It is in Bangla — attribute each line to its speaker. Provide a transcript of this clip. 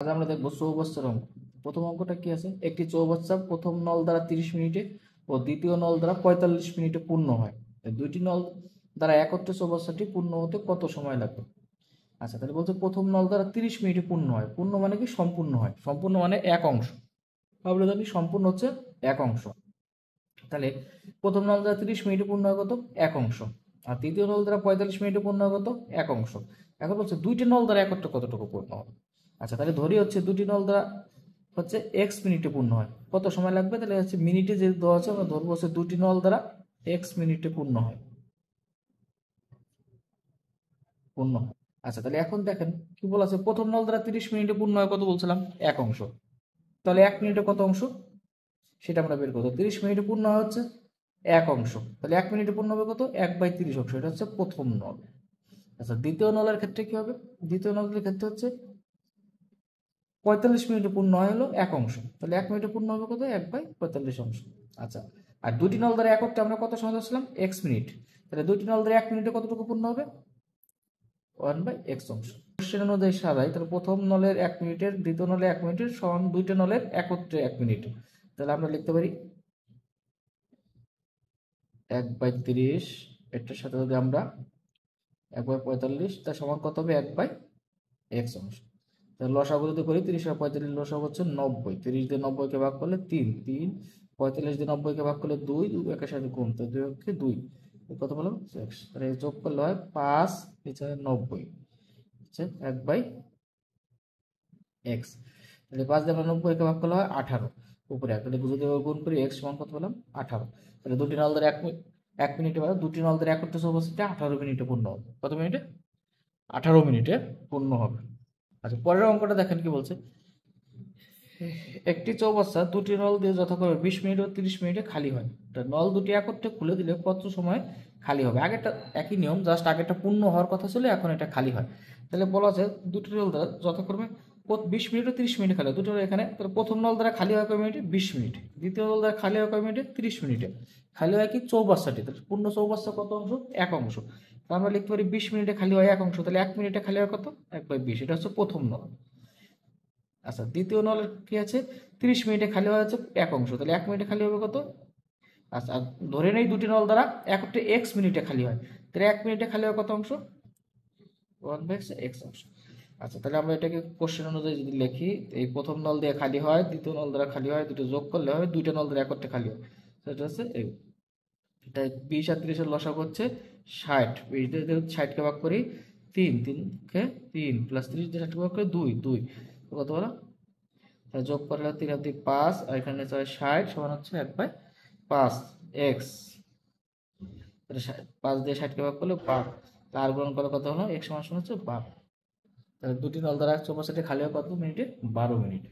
Speaker 1: আজ আমরা দেখবো চৌবাচ্চার অঙ্ক। প্রথম অঙ্কটা কি আছে, একটি চৌবাচ্চা প্রথম নল দ্বারা 30 মিনিটে ও দ্বিতীয় নল দ্বারা 45 মিনিটে পূর্ণ হয়। এই দুইটি নল দ্বারা একত্রে চৌবাচ্চাটি পূর্ণ হতে কত সময় লাগবে? আচ্ছা, তাহলে বলছে প্রথম নল দ্বারা 30 মিনিটে পূর্ণ হয়। পূর্ণ মানে কি? সম্পূর্ণ হয়। সম্পূর্ণ মানে এক অংশ। আমরা জানি সম্পূর্ণ হচ্ছে এক অংশ। তাহলে প্রথম নল দ্বারা 30 মিনিটে পূর্ণ হয় কত? এক অংশ। আর তৃতীয় নল দ্বারা 45 মিনিটে পূর্ণ হয় কত? এক অংশ। এখন বলছে দুইটি নল দ্বারা একত্রে কতটুকু পূর্ণ হবে। আচ্ছা, তাহলে ধরি হচ্ছে দুটি নল দ্বারা হচ্ছে এক্স মিনিটে পূর্ণ হয়। কত সময় লাগবে? তাহলে হচ্ছে মিনিটে যে দেওয়া আছে, আমরা ধরবো হচ্ছে দুটি নল দ্বারা এক্স মিনিটে পূর্ণ হয়। পূর্ণ হয়। আচ্ছা, তাহলে এখন দেখেন কি বলা আছে, প্রথম নল দ্বারা 30 মিনিটে পূর্ণ হয় কত বলছিলাম? এক অংশ। তাহলে এক মিনিটে কত অংশ সেটা আমরা বের করবো। 30 মিনিটে পূর্ণ হয় হচ্ছে এক অংশ। তাহলে এক মিনিটে পূর্ণ হবে কত? 1/30 অংশ। এটা হচ্ছে প্রথম নল। আচ্ছা, দ্বিতীয় নলের ক্ষেত্রে কি হবে? দ্বিতীয় নলের ক্ষেত্রে হচ্ছে 45 মিনিটে পূর্ণ হয় হলো এক অংশ। তাহলে এক মিনিটে পূর্ণ হবে কত? 1/45 অংশ। আচ্ছা, আর দুটি নল দ্বারা একত্রে আমরা কত সময় ধরছিলাম? X minute. তাহলে দুটি নল দ্বারা এক মিনিটে কতটুকু পূর্ণ হবে? 1/x অংশ। কোশ্চেন অনুযায়ী সাজাই, তাহলে প্রথম নলের এক মিনিটের, দ্বিতীয় নলের এক মিনিটের সমান দুইটা নলের একত্রে এক মিনিট। তাহলে আমরা লিখতে পারি 1/30, এটার সাথে যদি আমরা 1/45, তার সমান কত হবে? 1/x অংশ। তাহলে লসাগু যদি করি, 30 আর 45 লসাগু হচ্ছে 90। 30 দিয়ে 90-কে ভাগ করলে 3, 3 45 দিয়ে 90-কে ভাগ করলে 2, 2 একের সাথে গুণ, তো 2 অক্ষে 2, কত বললাম? 6। তাহলে যোগ করলে হয় 5, নিচে 90 হচ্ছে 1/x। তাহলে 5 দিয়ে আমরা 90-কে ভাগ করলে হয় 18, উপরে 1। তাহলে যদি গুণ করি, x সমান কত বললাম? 18। তাহলে দুটি নল ধরে এক মিনিটে, মানে দুটি নল ধরে একত্রে চৌবাচ্চাটা 18 মিনিটে পূর্ণ হবে। কত মিনিটে? 18 মিনিটে পূর্ণ হবে। আচ্ছা, পরের অঙ্কটা দেখেন কি বলছে, একটি চৌবাচ্চা দুটি নল দিয়ে যথাক্রমে 20 মিনিট ও 30 মিনিটে খালি হয়। নল দুটি একত্রে খুলে দিলে কত সময় খালি হবে? আগেরটা একই নিয়ম, জাস্ট আগেরটা পূর্ণ হওয়ার কথা ছিল, এখন এটা খালি হয়। তাহলে বলা আছে দুটি নল দ্বারা যথাক্রমে 20 মিনিট ও 30 মিনিটে খালি হয়। দুটো এখানে, তাহলে প্রথম নল দ্বারা খালি হয় কয় মিনিটে? 20 মিনিট। দ্বিতীয় নল দ্বারা খালি হয় কয় মিনিটে? 30 মিনিটে। খালি হয় কি? চৌবাচ্চাটি। তাহলে পূর্ণ চৌবাচ্চা কত অংশ? এক অংশ। তো আমরা লিখতে পারি 20 মিনিটে খালি হয় এক অংশ। তাহলে 1 মিনিটে খালি হয় কত? 1/20। এটা হচ্ছে প্রথম নল। আচ্ছা, দ্বিতীয় নল কি আছে? 30 মিনিটে খালি হওয়া যাচ্ছে এক অংশ। তাহলে 1 মিনিটে খালি হবে কত? আচ্ছা, আর ধরে নেই দুটি নল দ্বারা একত্রে এক্স মিনিটে খালি হয়। তাহলে 1 মিনিটে খালি হয় কত অংশ? 1/x অংশ। আচ্ছা, তাহলে আমরা এটাকে কোশ্চেন অনুযায়ী যদি লিখি, এই প্রথম নল দিয়ে খালি হয়, দ্বিতীয় নল দ্বারা খালি হয়, দুটো যোগ করলে হবে দুইটা নল দ্বারা একত্রে খালি হয়। সেটা হচ্ছে এই, তাই 20 আর 30-এর লসাগু হচ্ছে 60। 20 দিয়ে যদি 60-কে ভাগ করি, 3, 3-কে 3 প্লাস 30 দিয়ে 60-কে ভাগ করে 2, 2, কত বলো? তাহলে যোগ করলে 3 আর 2 5, আর এখানে 60 সমান হচ্ছে 1/5x। 5 দিয়ে 60-কে ভাগ করলে 12, আর গুণন করলে কত হলো? x সমান হচ্ছে 12। তাহলে দুটি নল দ্বারা চৌবাচ্চাটি খালি হয় কত মিনিটে? 12 মিনিট।